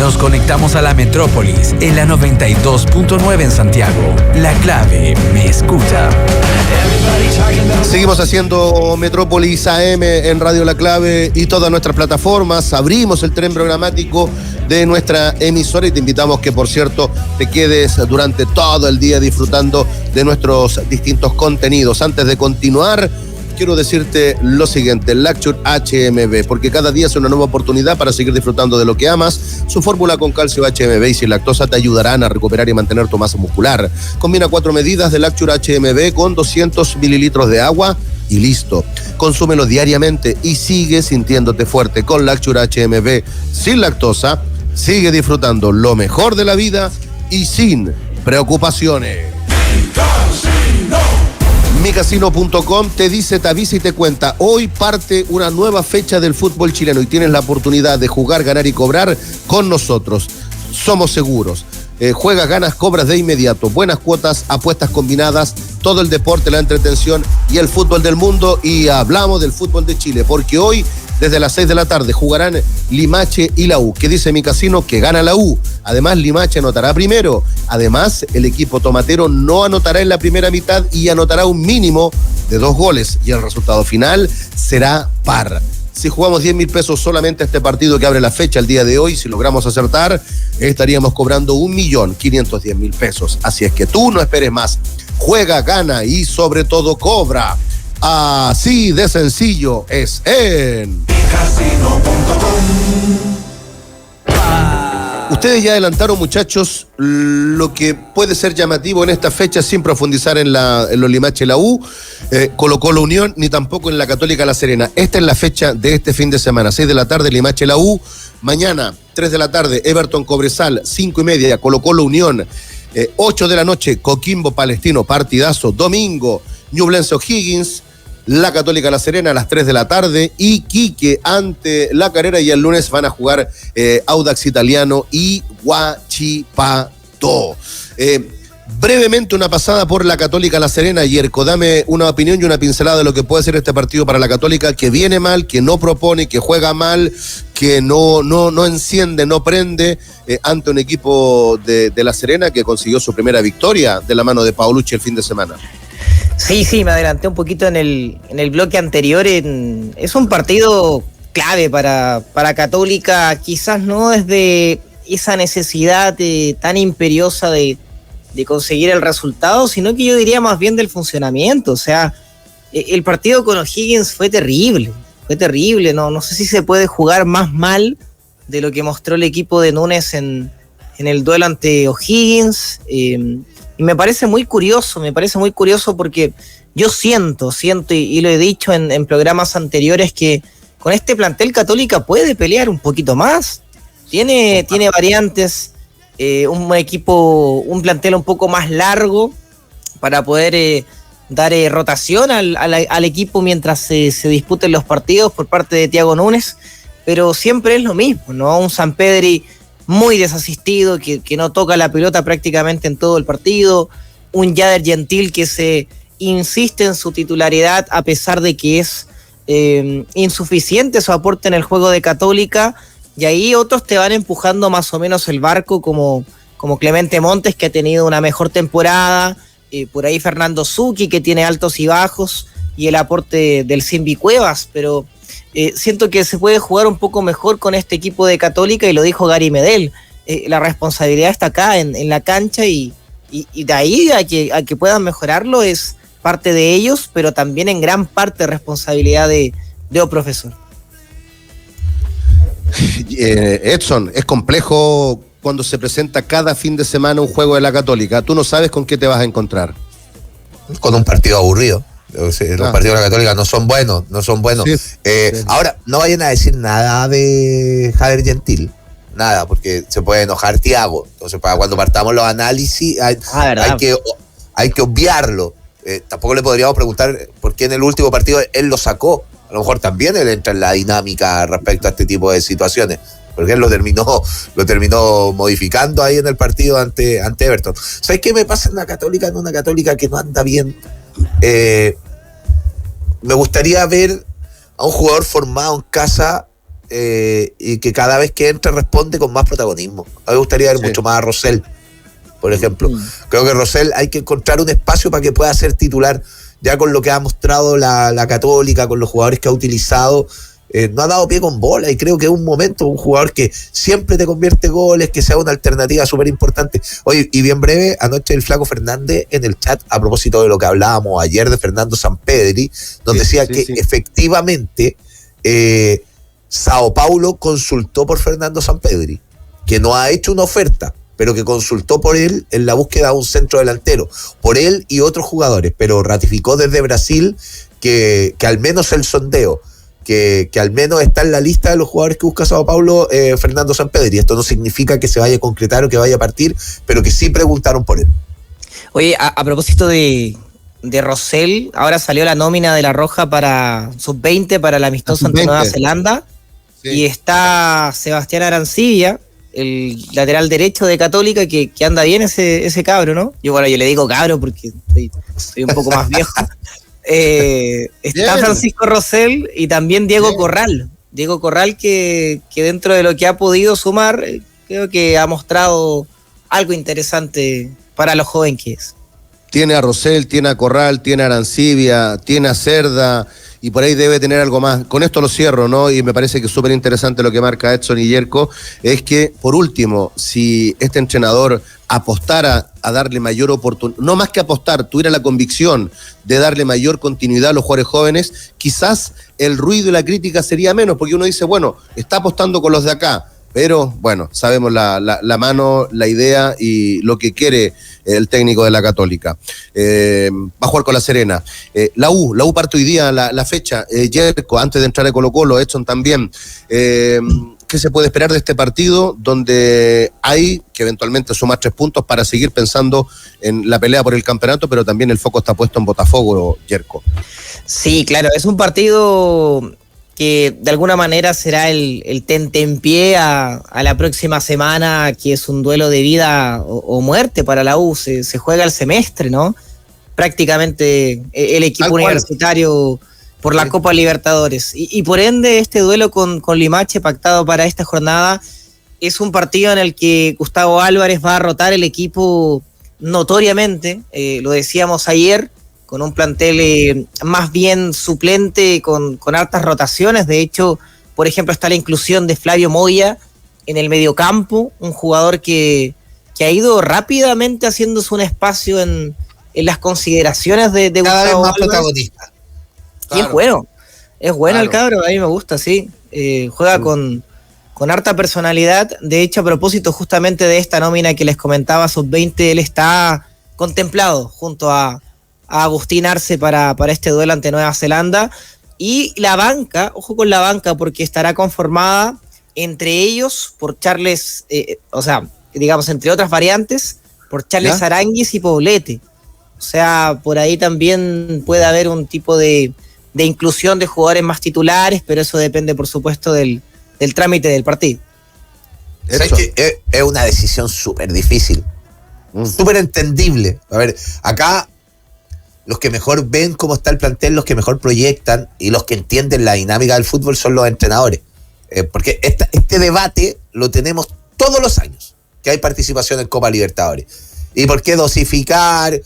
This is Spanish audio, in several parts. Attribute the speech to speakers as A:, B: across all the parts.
A: Nos conectamos a la metrópolis en la 92.9 en Santiago. La Clave me escucha.
B: Seguimos haciendo Metrópolis AM en Radio La Clave y todas nuestras plataformas. Abrimos el tren programático de nuestra emisora y te invitamos que, por cierto, te quedes durante todo el día disfrutando de nuestros distintos contenidos. Antes de continuar, quiero decirte lo siguiente: Lacture HMB, porque cada día es una nueva oportunidad para seguir disfrutando de lo que amas. Su fórmula con calcio HMB y sin lactosa te ayudarán a recuperar y mantener tu masa muscular. Combina 4 medidas de Lacture HMB con 200 mililitros de agua y listo. Consúmelo diariamente y sigue sintiéndote fuerte con Lacture HMB sin lactosa. Sigue disfrutando lo mejor de la vida y sin preocupaciones. Micasino.com te dice, te avisa y te cuenta: hoy parte una nueva fecha del fútbol chileno y tienes la oportunidad de jugar, ganar y cobrar con nosotros. Somos seguros. Juegas, ganas, cobras de inmediato. Buenas cuotas, apuestas combinadas, todo el deporte, la entretención y el fútbol del mundo. Y hablamos del fútbol de Chile, porque hoy, desde las 6 de la tarde, jugarán Limache y la U. ¿Qué dice mi casino? Que gana la U. Además, Limache anotará primero. Además, el equipo tomatero no anotará en la primera mitad y anotará un mínimo de 2 goles. Y el resultado final será par. Si jugamos 10 mil pesos solamente a este partido que abre la fecha el día de hoy, si logramos acertar, estaríamos cobrando 1.510.000 pesos. Así es que tú no esperes más. Juega, gana y sobre todo cobra. Así de sencillo es en Ustedes ya adelantaron, muchachos, lo que puede ser llamativo en esta fecha, sin profundizar en los Limache y la U, Colo-Colo Unión, ni tampoco en la Católica La Serena. Esta es la fecha de este fin de semana: 6 de la tarde Limache y la U, mañana 3 de la tarde Everton Cobresal, 5:30 Colo-Colo Unión, 8 de la noche Coquimbo Palestino, partidazo. Domingo Ñublense O'Higgins, la Católica La Serena a las 3 de la tarde, Iquique ante La Calera, y el lunes van a jugar Audax Italiano y Huachipato. Brevemente una pasada por la Católica La Serena, Yerko, dame una opinión y una pincelada de lo que puede ser este partido para la Católica, que viene mal, que no propone, que juega mal, que no enciende, no prende, ante un equipo de La Serena que consiguió su primera victoria de la mano de Paolucci el fin de semana.
C: Sí, me adelanté un poquito en el bloque anterior. Es un partido clave para Católica, quizás no desde esa necesidad tan imperiosa de conseguir el resultado, sino que yo diría más bien del funcionamiento. O sea, el partido con O'Higgins fue terrible, no sé si se puede jugar más mal de lo que mostró el equipo de Núñez en el duelo ante O'Higgins. Y me parece muy curioso porque yo siento y lo he dicho en programas anteriores, que con este plantel Católica puede pelear un poquito más. Tiene variantes, un plantel un poco más largo para poder dar rotación al equipo mientras se disputen los partidos por parte de Thiago Núñez, pero siempre es lo mismo, ¿no? Un Sampedri muy desasistido, que no toca la pelota prácticamente en todo el partido, un Jader Gentil que se insiste en su titularidad a pesar de que es insuficiente su aporte en el juego de Católica, y ahí otros te van empujando más o menos el barco, como Clemente Montes, que ha tenido una mejor temporada, por ahí Fernando Zucchi, que tiene altos y bajos, y el aporte del Simbi Cuevas, pero siento que se puede jugar un poco mejor con este equipo de Católica, y lo dijo Gary Medel, la responsabilidad está acá en la cancha, y de ahí a que puedan mejorarlo es parte de ellos, pero también en gran parte responsabilidad de profesor.
B: Edson, es complejo cuando se presenta cada fin de semana un juego de la Católica. Tú no sabes con qué te vas a encontrar.
D: Con un partido aburrido. Los partidos de la Católica no son buenos. Sí. Ahora, no vayan a decir nada de Jader Gentil, nada, porque se puede enojar Thiago. Entonces, para cuando partamos los análisis, hay que obviarlo. Tampoco le podríamos preguntar por qué en el último partido él lo sacó. A lo mejor también él entra en la dinámica respecto a este tipo de situaciones, porque él lo terminó modificando ahí en el partido ante Everton. ¿Sabes qué me pasa en la Católica? En una Católica que no anda bien. Me gustaría ver a un jugador formado en casa y que cada vez que entra responde con más protagonismo. A mí me gustaría ver mucho más a Rosell, por ejemplo. Creo que Rosell hay que encontrar un espacio para que pueda ser titular, ya con lo que ha mostrado la Católica, con los jugadores que ha utilizado. No ha dado pie con bola y creo que es un momento, un jugador que siempre te convierte goles, que sea una alternativa súper importante. Oye, y bien breve, anoche el Flaco Fernández en el chat, a propósito de lo que hablábamos ayer de Fernando Sampedri, nos decía que efectivamente Sao Paulo consultó por Fernando Sampedri, que no ha hecho una oferta, pero que consultó por él en la búsqueda de un centro delantero, por él y otros jugadores, pero ratificó desde Brasil que al menos el sondeo, que al menos está en la lista de los jugadores que busca Sao Paulo, Fernando Sampedri. Esto no significa que se vaya a concretar o que vaya a partir, pero que sí preguntaron por él.
C: Oye, a propósito de Rosell, ahora salió la nómina de la Roja para sub-20 para el amistoso ante Nueva Zelanda, y está Sebastián Arancibia, el lateral derecho de Católica, que anda bien ese cabro, ¿no? Yo le digo cabro porque soy un poco más viejo. Está Francisco Rosell y también Diego Corral. Diego Corral que dentro de lo que ha podido sumar, creo que ha mostrado algo interesante para lo joven que es.
B: Tiene a Rosell, tiene a Corral, tiene a Arancibia, tiene a Cerda, y por ahí debe tener algo más. Con esto lo cierro, ¿no? Y me parece que es súper interesante lo que marca Edson y Yerko, es que, por último, si este entrenador apostara a darle mayor oportunidad, no más que apostar, tuviera la convicción de darle mayor continuidad a los jugadores jóvenes, quizás el ruido y la crítica sería menos, porque uno dice, bueno, está apostando con los de acá, pero bueno, sabemos la mano, la idea y lo que quiere el técnico de la Católica. Va a jugar con la Serena. La U parte hoy día la fecha. Yerko, antes de entrar a Colo-Colo, Edson también. ¿Qué se puede esperar de este partido donde hay que eventualmente sumar 3 puntos para seguir pensando en la pelea por el campeonato, pero también el foco está puesto en Botafogo, Yerko?
C: Sí, claro, es un partido que de alguna manera será el tentempié a la próxima semana, que es un duelo de vida o muerte para la U. Se juega el semestre, ¿no? Prácticamente el equipo universitario por la Copa Libertadores. Y por ende, este duelo con Limache pactado para esta jornada es un partido en el que Gustavo Álvarez va a rotar el equipo notoriamente, lo decíamos ayer, con un plantel más bien suplente, con hartas rotaciones. De hecho, por ejemplo, está la inclusión de Flavio Moya en el mediocampo, un jugador que ha ido rápidamente haciéndose un espacio en las consideraciones de
D: cada
C: Gustavo
D: vez más
C: Álvarez.
D: Protagonista.
C: Claro. Es bueno el cabro, a mí me gusta, sí. Juega con harta personalidad. De hecho, a propósito justamente de esta nómina que les comentaba, sub-20, él está contemplado junto a Agustín Arce para este duelo ante Nueva Zelanda. Y la banca, ojo con la banca, porque estará conformada entre ellos por Charles, digamos, entre otras variantes, por Charles Aránguiz y Poblete. O sea, por ahí también puede haber un tipo de inclusión de jugadores más titulares, pero eso depende, por supuesto, del trámite del partido.
D: Es una decisión súper difícil, súper entendible. A ver, acá los que mejor ven cómo está el plantel, los que mejor proyectan y los que entienden la dinámica del fútbol son los entrenadores. Porque este debate lo tenemos todos los años, que hay participación en Copa Libertadores. ¿Y por qué dosificar?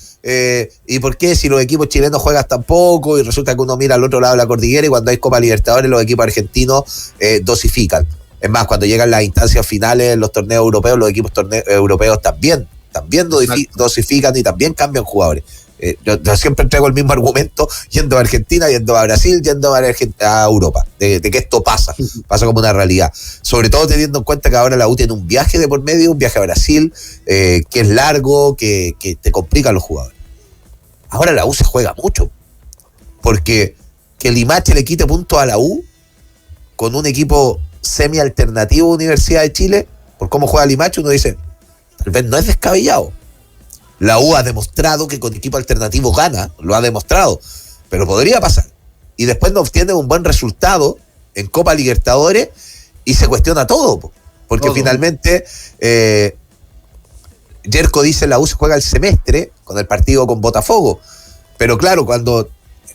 D: ¿Y por qué si los equipos chilenos juegan tan poco y resulta que uno mira al otro lado de la cordillera y cuando hay Copa Libertadores los equipos argentinos dosifican? Es más, cuando llegan las instancias finales en los torneos europeos, los equipos europeos también dosifican y también cambian jugadores. Yo siempre entrego el mismo argumento yendo a Argentina, yendo a Brasil, yendo a Europa, de que esto pasa como una realidad, sobre todo teniendo en cuenta que ahora la U tiene un viaje de por medio, un viaje a Brasil, que es largo, que te complica a los jugadores. Ahora la U se juega mucho, porque que Limache le quite puntos a la U con un equipo semi-alternativo de Universidad de Chile, por cómo juega Limache, uno dice, tal vez no es descabellado. La U ha demostrado que con equipo alternativo gana, lo ha demostrado, pero podría pasar. Y después no obtiene un buen resultado en Copa Libertadores y se cuestiona todo, porque finalmente Yerko dice la U se juega el semestre con el partido con Botafogo, pero claro, cuando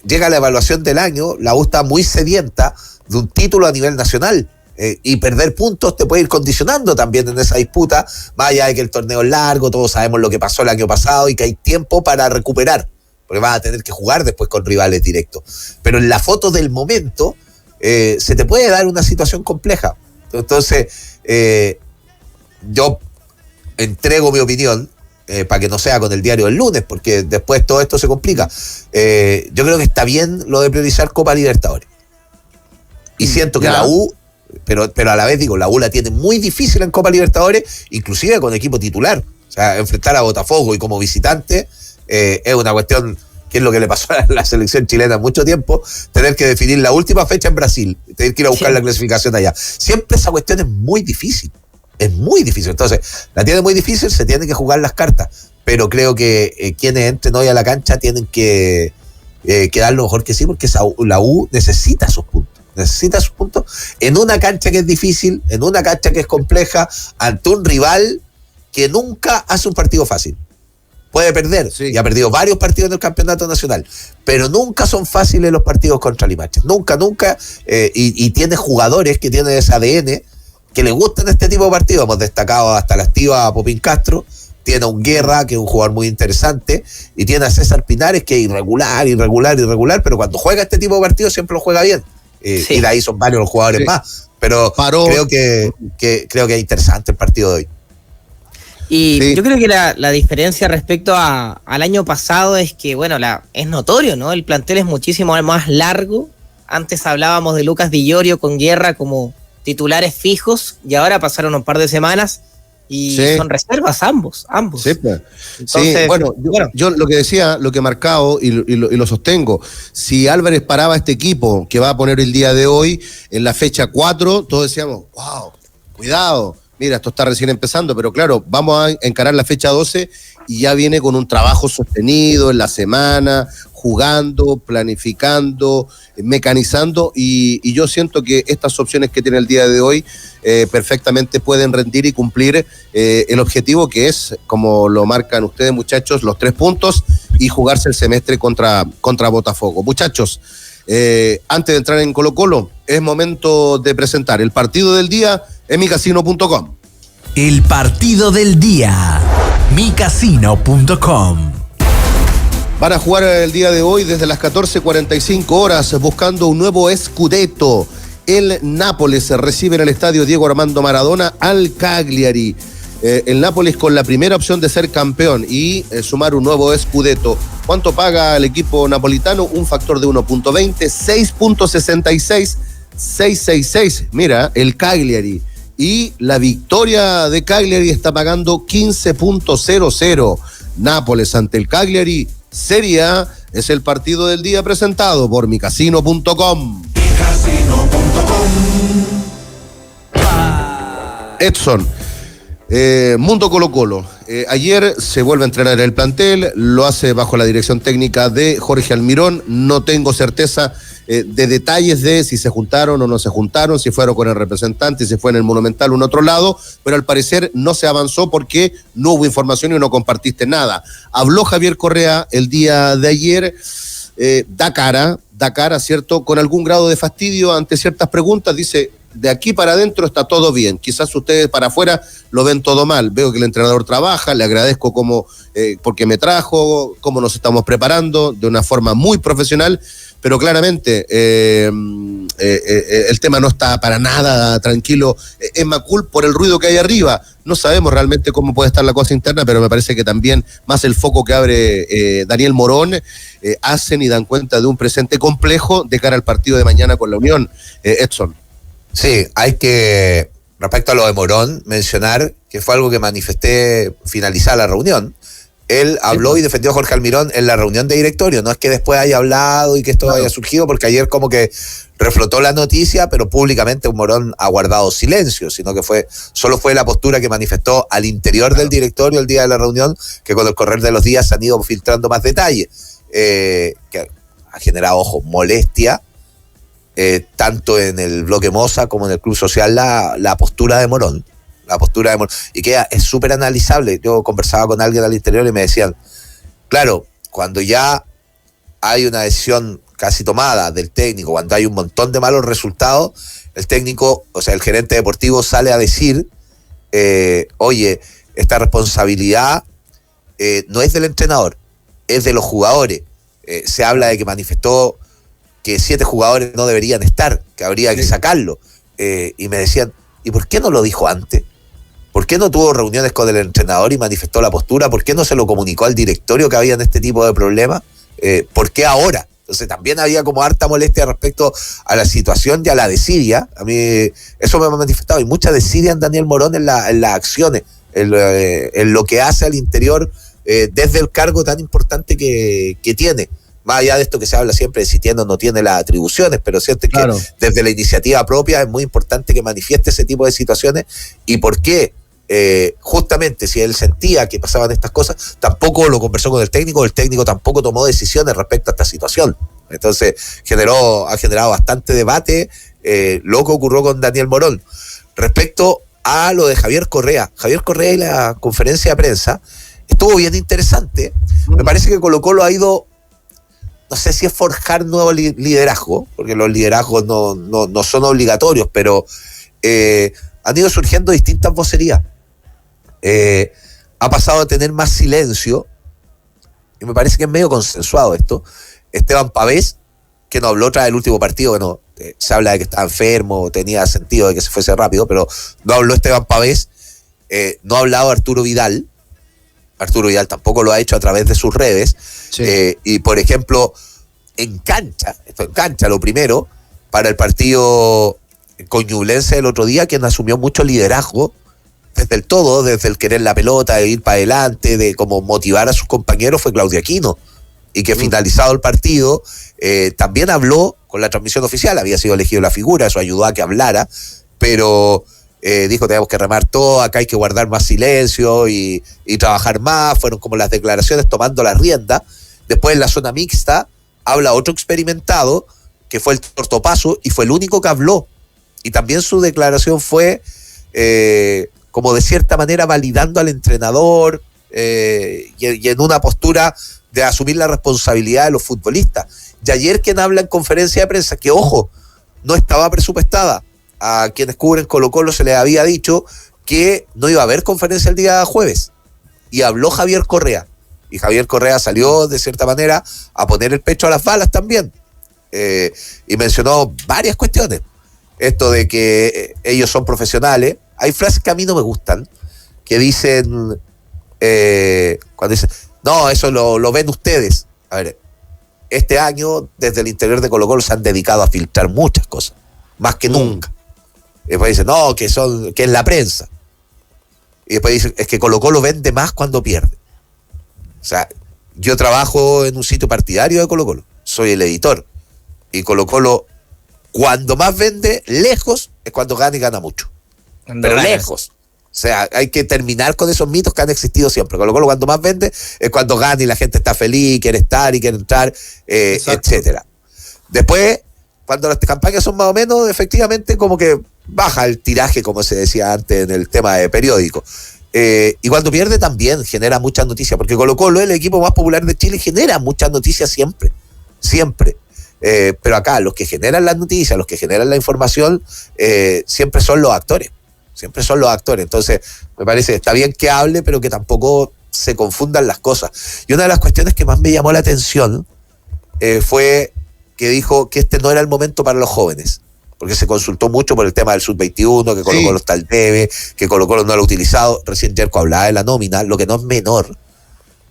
D: llega la evaluación del año, la U está muy sedienta de un título a nivel nacional, Y perder puntos te puede ir condicionando también en esa disputa, más allá de que el torneo es largo, todos sabemos lo que pasó el año pasado y que hay tiempo para recuperar, porque vas a tener que jugar después con rivales directos. Pero en la foto del momento se te puede dar una situación compleja. Entonces, yo entrego mi opinión para que no sea con el diario del lunes, porque después todo esto se complica. Yo creo que está bien lo de priorizar Copa Libertadores. Y siento que la U, pero a la vez digo, la U la tiene muy difícil en Copa Libertadores, inclusive con equipo titular. O sea, enfrentar a Botafogo y como visitante es una cuestión que es lo que le pasó a la selección chilena mucho tiempo, tener que definir la última fecha en Brasil, tener que ir a buscar la clasificación allá. Siempre esa cuestión es muy difícil. Es muy difícil. Entonces, la tiene muy difícil, se tienen que jugar las cartas. Pero creo que quienes entren hoy a la cancha tienen que dar lo mejor que sí, porque la U necesita sus puntos. Necesita sus puntos en una cancha que es difícil, en una cancha que es compleja, ante un rival que nunca hace un partido fácil. Puede perder, y ha perdido varios partidos en el campeonato nacional, pero nunca son fáciles los partidos contra Limache. Nunca, y tiene jugadores que tienen ese ADN que le gustan este tipo de partidos. Hemos destacado hasta la estiva a Popín Castro, tiene a un Guerra, que es un jugador muy interesante, y tiene a César Pinares, que es irregular, pero cuando juega este tipo de partidos siempre lo juega bien. Y de ahí son varios los jugadores más. Pero creo que es interesante el partido de hoy.
C: Y yo creo que la diferencia respecto al año pasado es que, bueno, es notorio, ¿no? El plantel es muchísimo más largo. Antes hablábamos de Lucas Di Llorio con Guerra como titulares fijos, y ahora pasaron un par de semanas y son reservas ambos.
B: Sí, pues. Entonces, yo lo que decía, lo que he marcado y lo sostengo, si Álvarez paraba este equipo que va a poner el día de hoy en la fecha 4, todos decíamos, wow, cuidado, mira, esto está recién empezando, pero claro, vamos a encarar la fecha 12 y ya viene con un trabajo sostenido en la semana, jugando, planificando, mecanizando, y yo siento que estas opciones que tiene el día de hoy perfectamente pueden rendir y cumplir el objetivo, que es, como lo marcan ustedes, muchachos, los 3 puntos y jugarse el semestre contra Botafogo. Muchachos, antes de entrar en Colo Colo, es momento de presentar el partido del día en micasino.com.
A: El partido del día, micasino.com.
B: Van a jugar el día de hoy desde las 14:45 horas buscando un nuevo Scudetto. El Nápoles recibe en el estadio Diego Armando Maradona al Cagliari. El Nápoles con la primera opción de ser campeón y sumar un nuevo Scudetto. ¿Cuánto paga el equipo napolitano? Un factor de 1.20, 6.66, 6.66. Mira, el Cagliari. Y la victoria de Cagliari está pagando 15.00. Nápoles ante el Cagliari. Serie A es el partido del día presentado por micasino.com. Edson, Mundo Colo Colo. Ayer se vuelve a entrenar el plantel, lo hace bajo la dirección técnica de Jorge Almirón. No tengo certeza de detalles de si se juntaron o no se juntaron, si fueron con el representante, si fue en el Monumental o en otro lado, pero al parecer no se avanzó porque no hubo información y no compartiste nada. Habló Javier Correa el día de ayer, da cara, ¿cierto?, con algún grado de fastidio ante ciertas preguntas. Dice, de aquí para adentro está todo bien, quizás ustedes para afuera lo ven todo mal. Veo que el entrenador trabaja, le agradezco porque me trajo, cómo nos estamos preparando de una forma muy profesional, pero claramente el tema no está para nada tranquilo en Macul por el ruido que hay arriba. No sabemos realmente cómo puede estar la cosa interna, pero me parece que también más el foco que abre Daniel Morón hacen y dan cuenta de un presente complejo de cara al partido de mañana con la Unión. Edson.
D: Sí, hay que, respecto a lo de Morón, mencionar que fue algo que manifesté finalizada la reunión. Él habló y defendió a Jorge Almirón en la reunión de directorio. No es que después haya hablado y que esto haya surgido, porque ayer como que reflotó la noticia, pero públicamente Morón ha guardado silencio, sino que solo fue la postura que manifestó al interior del directorio el día de la reunión, que con el correr de los días se han ido filtrando más detalles, que ha generado, ojo, molestia, tanto en el bloque Moza como en el Club Social, la postura de Morón. Y que es súper analizable. Yo conversaba con alguien al interior y me decían, claro, cuando ya hay una decisión casi tomada del técnico, cuando hay un montón de malos resultados, el técnico, o sea, el gerente deportivo sale a decir, oye, esta responsabilidad no es del entrenador, es de los jugadores. Se habla de que manifestó que 7 jugadores no deberían estar, que habría que sacarlo. Y me decían, ¿y por qué no lo dijo antes? ¿Por qué no tuvo reuniones con el entrenador y manifestó la postura? ¿Por qué no se lo comunicó al directorio que había en este tipo de problemas? ¿Por qué ahora? Entonces también había como harta molestia respecto a la situación y a la desidia. A mí eso me ha manifestado. Hay mucha desidia en Daniel Morón en las acciones, en lo que hace al interior desde el cargo tan importante que tiene. Más allá de esto que se habla siempre de si tiene o no tiene las atribuciones, pero cierto es que desde la iniciativa propia es muy importante que manifieste ese tipo de situaciones. ¿Y por qué? Justamente si él sentía que pasaban estas cosas, tampoco lo conversó con el técnico tampoco tomó decisiones respecto a esta situación. Entonces ha generado bastante debate lo que ocurrió con Daniel Morón. Respecto a lo de Javier Correa y la conferencia de prensa, estuvo bien interesante. Me parece que Colo-Colo ha ido, no sé si es forjar nuevo liderazgo, porque los liderazgos no son obligatorios, pero han ido surgiendo distintas vocerías. Ha pasado a tener más silencio, y me parece que es medio consensuado esto. Esteban Pavés, que no habló tras el último partido, que no, se habla de que estaba enfermo, tenía sentido de que se fuese rápido, pero no habló Esteban Pavés, no ha hablado Arturo Vidal tampoco lo ha hecho a través de sus redes, y por ejemplo, en cancha, lo primero, para el partido con Ñublense el otro día, quien asumió mucho liderazgo, desde el querer la pelota, de ir para adelante, de como motivar a sus compañeros, fue Claudio Aquino, y que finalizado el partido, también habló con la transmisión oficial, había sido elegido la figura, eso ayudó a que hablara, pero dijo tenemos que remar todo, acá hay que guardar más silencio y trabajar más, fueron como las declaraciones tomando la rienda. Después en la zona mixta habla otro experimentado, que fue el Tortopaso, y fue el único que habló, y también su declaración fue como de cierta manera validando al entrenador y en una postura de asumir la responsabilidad de los futbolistas. Y ayer quien habla en conferencia de prensa, que ojo, no estaba presupuestada, a quienes cubren Colo-Colo se les había dicho que no iba a haber conferencia el día jueves, y habló Javier Correa, y Javier Correa salió de cierta manera a poner el pecho a las balas también, y mencionó varias cuestiones. Esto de que ellos son profesionales. Hay frases que a mí no me gustan, que dicen, cuando dicen, no, eso lo ven ustedes. A ver, este año, desde el interior de Colo-Colo se han dedicado a filtrar muchas cosas, más que nunca. Y después dicen, no, que es la prensa. Y después dicen, es que Colo-Colo vende más cuando pierde. O sea, yo trabajo en un sitio partidario de Colo-Colo, soy el editor, y Colo-Colo, cuando más vende, lejos, es cuando gana y gana mucho. Pero lejos. O sea, hay que terminar con esos mitos que han existido siempre. Colo-Colo cuando más vende es cuando gana y la gente está feliz, quiere estar y quiere entrar, etcétera. Después, cuando las campañas son más o menos, efectivamente como que baja el tiraje, como se decía antes en el tema de periódico. Y cuando pierde también genera muchas noticias, porque Colo-Colo es el equipo más popular de Chile y genera muchas noticias siempre. Pero acá los que generan las noticias, los que generan la información, siempre son los actores. Entonces me parece, está bien que hable, pero que tampoco se confundan las cosas. Y una de las cuestiones que más me llamó la atención fue que dijo que este no era el momento para los jóvenes, porque se consultó mucho por el tema del Sub-21, que Colo-Colo está al debe, que Colo-Colo no lo ha utilizado. Recién Jerko hablaba de la nómina, lo que no es menor.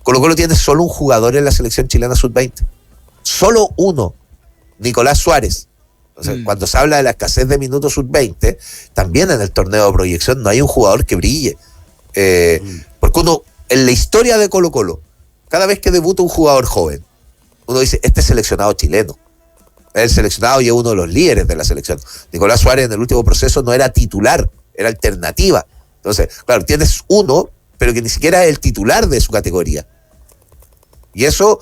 D: Colo-Colo tiene solo un jugador en la selección chilena Sub-20, solo uno, Nicolás Suárez. O sea, cuando se habla de la escasez de minutos Sub-20, también en el torneo de proyección no hay un jugador que brille. Porque uno, en la historia de Colo-Colo, cada vez que debuta un jugador joven, uno dice, este es seleccionado chileno. El seleccionado y es uno de los líderes de la selección. Nicolás Suárez en el último proceso no era titular, era alternativa. Entonces, claro, tienes uno, pero que ni siquiera es el titular de su categoría. Y eso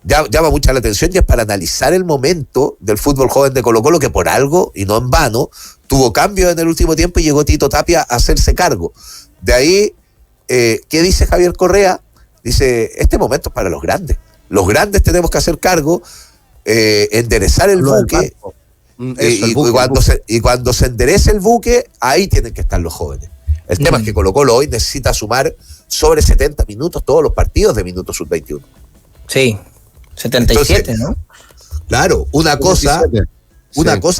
D: llama mucha la atención, y es para analizar el momento del fútbol joven de Colo-Colo, que por algo, y no en vano, tuvo cambios en el último tiempo y llegó Tito Tapia a hacerse cargo. De ahí, ¿qué dice Javier Correa? Dice, este momento es para los grandes. Los grandes tenemos que hacer cargo, enderezar el buque. Y cuando se enderece el buque, ahí tienen que estar los jóvenes. El tema es que Colo-Colo hoy necesita sumar sobre 70 minutos todos los partidos de minutos sub-21.
C: Sí, 77, entonces, ¿no?
D: Claro, una cosa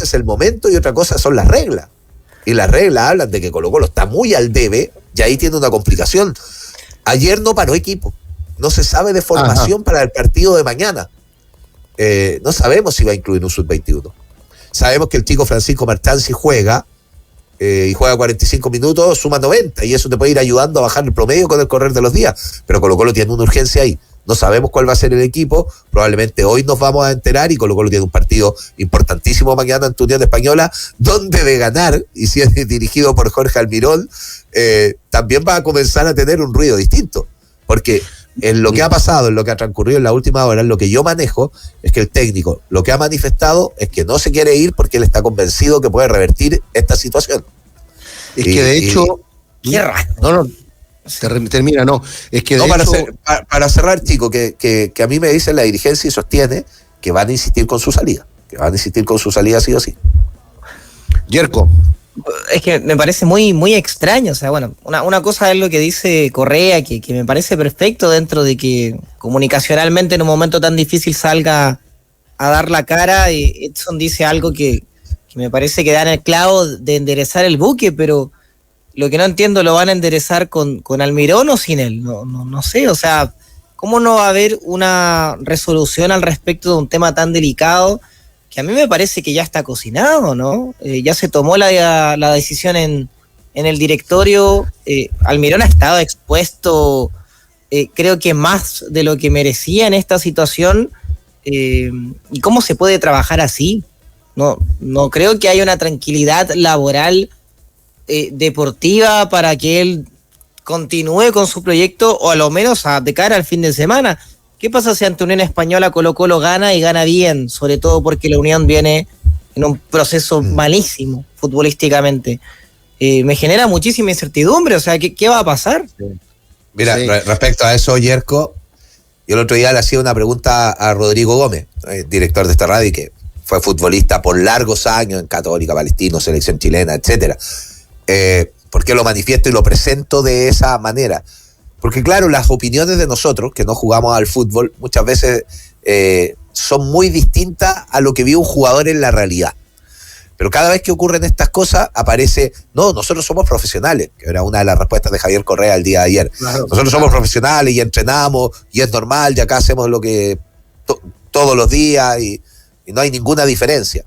D: es el momento y otra cosa son las reglas. Y las reglas hablan de que Colo-Colo está muy al debe y ahí tiene una complicación. Ayer no paró equipo. No se sabe de formación para el partido de mañana. No sabemos si va a incluir un sub-21. Sabemos que el chico Francisco Martán, si juega y juega 45 minutos, suma 90 y eso te puede ir ayudando a bajar el promedio con el correr de los días. Pero Colo-Colo tiene una urgencia ahí. No sabemos cuál va a ser el equipo. Probablemente hoy nos vamos a enterar y Colo-Colo tiene un partido importantísimo mañana ante Unión Española, donde de ganar, y si es dirigido por Jorge Almirón, también va a comenzar a tener un ruido distinto. Porque en lo que ha pasado, en lo que ha transcurrido en la última hora, en lo que yo manejo, es que el técnico lo que ha manifestado es que no se quiere ir porque él está convencido que puede revertir esta situación.
B: Es que de hecho...
C: Qué raro.
B: No. Termina, no. Es que de hecho...
D: para cerrar, chico, que a mí me dice la dirigencia y sostiene que van a insistir con su salida. Que van a insistir con su salida sí o sí.
B: Yerko.
C: Es que me parece muy, muy extraño. O sea, bueno, una cosa es lo que dice Correa, que me parece perfecto dentro de que comunicacionalmente en un momento tan difícil salga a dar la cara. Edson dice algo que me parece que da en el clavo de enderezar el buque, pero lo que no entiendo, ¿lo van a enderezar con Almirón o sin él? No sé, o sea, ¿cómo no va a haber una resolución al respecto de un tema tan delicado? Que a mí me parece que ya está cocinado, ¿no? Ya se tomó la decisión en el directorio. Almirón ha estado expuesto, creo que más de lo que merecía en esta situación. ¿Y cómo se puede trabajar así? No creo que haya una tranquilidad laboral deportiva para que él continúe con su proyecto, o a lo menos de cara al fin de semana. ¿Qué pasa si ante Unión Española Colo-Colo gana y gana bien? Sobre todo porque la Unión viene en un proceso malísimo futbolísticamente. Me genera muchísima incertidumbre, o sea, ¿qué va a pasar?
D: Mira, respecto a eso, Yerko, yo el otro día le hacía una pregunta a Rodrigo Gómez, director de esta radio, que fue futbolista por largos años en Católica, Palestino, selección chilena, etcétera. ¿Por qué lo manifiesto y lo presento de esa manera? Porque claro, las opiniones de nosotros, que no jugamos al fútbol, muchas veces son muy distintas a lo que vive un jugador en la realidad. Pero cada vez que ocurren estas cosas, aparece, no, nosotros somos profesionales, que era una de las respuestas de Javier Correa el día de ayer. Claro, nosotros somos profesionales y entrenamos, y es normal, y acá hacemos lo que todos los días, y no hay ninguna diferencia.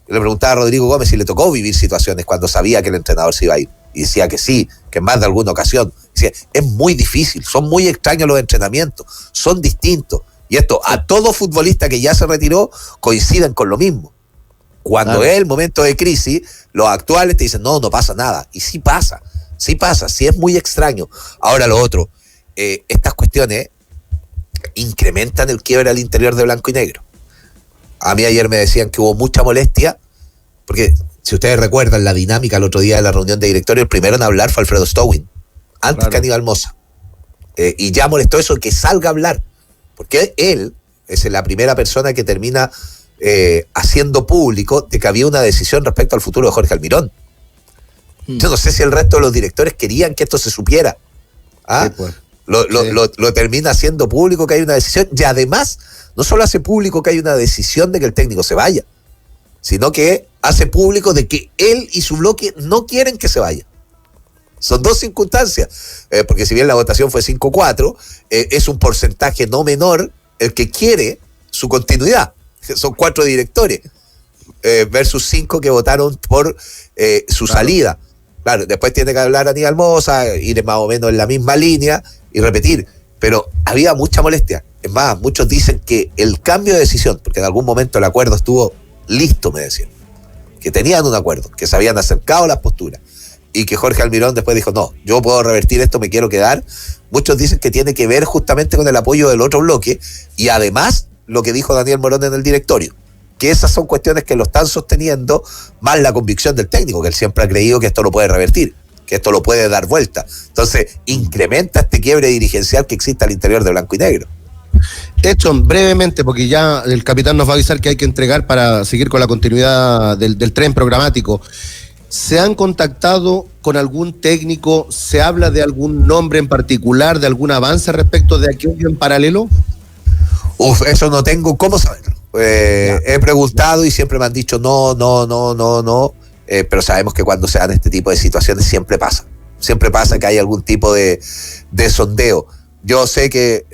D: Yo le preguntaba a Rodrigo Gómez si le tocó vivir situaciones cuando sabía que el entrenador se iba a ir. Y decía que sí, que en más de alguna ocasión. Decía, es muy difícil, son muy extraños los entrenamientos, son distintos. Y esto, a todo futbolista que ya se retiró, coinciden con lo mismo. Cuando es el momento de crisis, los actuales te dicen, no pasa nada. Y sí pasa, sí es muy extraño. Ahora lo otro, estas cuestiones incrementan el quiebre al interior de blanco y negro. A mí ayer me decían que hubo mucha molestia, porque si ustedes recuerdan la dinámica el otro día de la reunión de directorio, el primero en hablar fue Alfredo Stowin, antes que Aníbal Mosa. Y ya molestó eso, que salga a hablar, porque él es la primera persona que termina haciendo público de que había una decisión respecto al futuro de Jorge Almirón. Yo no sé si el resto de los directores querían que esto se supiera. Sí, pues. Lo termina haciendo público que hay una decisión, y además no solo hace público que hay una decisión de que el técnico se vaya, sino que hace público de que él y su bloque no quieren que se vaya. Son dos circunstancias, porque si bien la votación fue 5-4, es un porcentaje no menor el que quiere su continuidad. Son 4 directores versus 5 que votaron por su salida. Claro, después tiene que hablar Aníbal Mosa, ir más o menos en la misma línea y repetir, pero había mucha molestia. Es más, muchos dicen que el cambio de decisión, porque en algún momento el acuerdo estuvo listo, me decían, que tenían un acuerdo, que se habían acercado a las posturas, y que Jorge Almirón después dijo, no, yo puedo revertir esto, me quiero quedar. Muchos dicen que tiene que ver justamente con el apoyo del otro bloque, y además lo que dijo Daniel Morón en el directorio, que esas son cuestiones que lo están sosteniendo, más la convicción del técnico, que él siempre ha creído que esto lo puede revertir, que esto lo puede dar vuelta. Entonces, incrementa este quiebre dirigencial que existe al interior de blanco y negro.
B: Edson, brevemente, porque ya el capitán nos va a avisar que hay que entregar para seguir con la continuidad del tren programático. ¿Se han contactado con algún técnico? ¿Se habla de algún nombre en particular, de algún avance respecto de aquello en paralelo?
D: Eso no tengo cómo saberlo. He preguntado y siempre me han dicho no, pero sabemos que cuando se dan este tipo de situaciones siempre pasa que hay algún tipo de sondeo. Yo sé que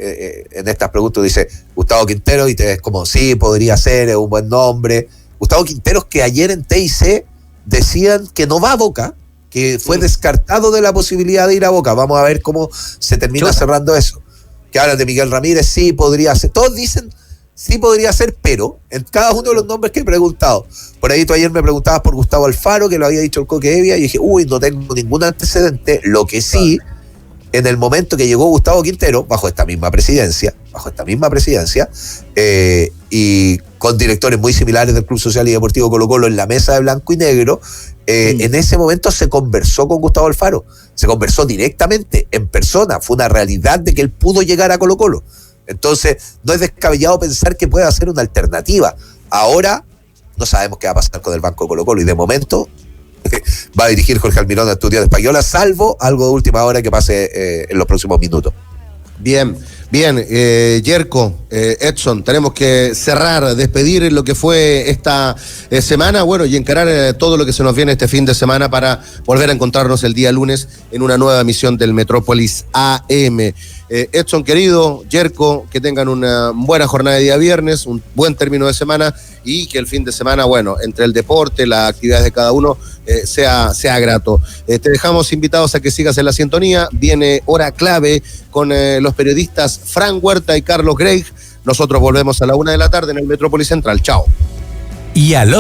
D: en estas preguntas dice Gustavo Quinteros y te ves como, sí, podría ser, es un buen nombre. Gustavo Quinteros, que ayer en TIC decían que no va a Boca, que fue descartado de la posibilidad de ir a Boca. Vamos a ver cómo se termina cerrando eso. Que hablan de Miguel Ramírez, sí, podría ser. Todos dicen, sí, podría ser, pero en cada uno de los nombres que he preguntado. Por ahí tú ayer me preguntabas por Gustavo Alfaro, que lo había dicho el Coque Evia, y dije, no tengo ningún antecedente. Lo que sí, en el momento que llegó Gustavo Quintero, bajo esta misma presidencia, y con directores muy similares del Club Social y Deportivo Colo-Colo en la mesa de blanco y negro, en ese momento se conversó con Gustavo Alfaro, se conversó directamente, en persona, fue una realidad de que él pudo llegar a Colo-Colo. Entonces, no es descabellado pensar que pueda ser una alternativa. Ahora, no sabemos qué va a pasar con el banco de Colo-Colo, y de momento va a dirigir Jorge Almirón a Estudiantes de Española, salvo algo de última hora que pase en los próximos minutos. Bien,
B: Yerko, Edson, tenemos que cerrar, despedir lo que fue esta semana, bueno, y encarar todo lo que se nos viene este fin de semana para volver a encontrarnos el día lunes en una nueva emisión del Metrópolis AM. Edson, querido, Yerko, que tengan una buena jornada de día viernes, un buen término de semana, y que el fin de semana, bueno, entre el deporte, las actividades de cada uno, sea grato. Te dejamos invitados a que sigas en la sintonía. Viene Hora Clave con los periodistas Fran Huerta y Carlos Greig. Nosotros volvemos a la 1:00 p.m. en el Metrópolis Central. Chao.
A: Y aló.